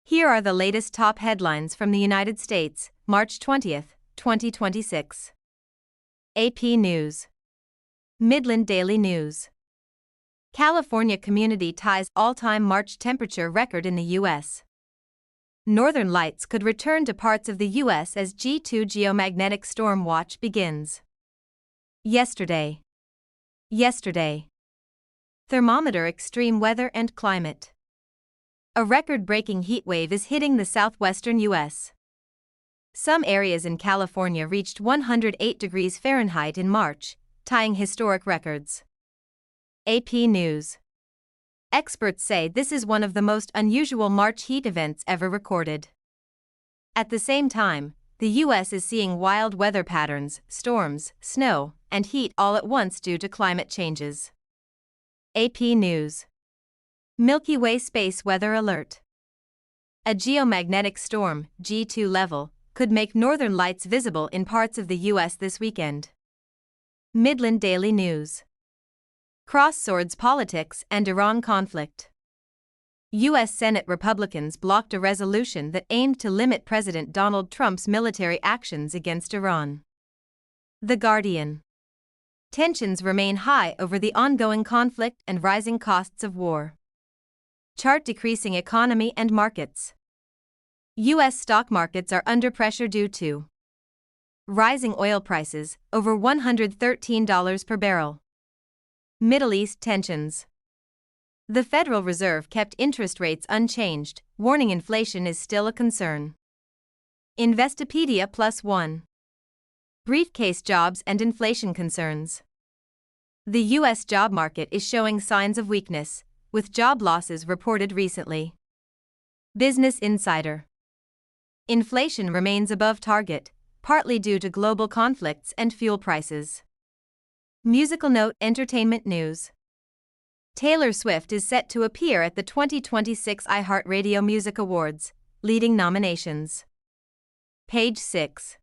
Here are the latest top headlines from the United States, March 20, 2026. AP News. Midland Daily News. California community ties all-time March temperature record in the U.S. Northern lights could return to parts of the U.S. as G2 geomagnetic storm watch begins. Yesterday. Thermometer extreme weather and climate. A record-breaking heatwave is hitting the southwestern U.S. Some areas in California reached 108 degrees Fahrenheit in March, tying historic records. AP News. Experts say this is one of the most unusual March heat events ever recorded. At the same time, the U.S. is seeing wild weather patterns, storms, snow, and heat all at once due to climate changes. AP News. Milky Way space weather alert. A geomagnetic storm, G2 level, could make northern lights visible in parts of the U.S. this weekend. Midland Daily News. Cross-swords politics and Iran conflict. U.S. Senate Republicans blocked a resolution that aimed to limit President Donald Trump's military actions against Iran. The Guardian. Tensions remain high over the ongoing conflict and rising costs of war. Chart decreasing economy and markets. U.S. stock markets are under pressure due to rising oil prices, over $113 per barrel. Middle East tensions. The Federal Reserve kept interest rates unchanged, warning inflation is still a concern. Investopedia +1. Briefcase jobs and inflation concerns. The U.S. job market is showing signs of weakness, with job losses reported recently. Business Insider. Inflation remains above target, partly due to global conflicts and fuel prices. Musical note. Entertainment news. Taylor Swift is set to appear at the 2026 iHeartRadio Music Awards, leading nominations. Page 6.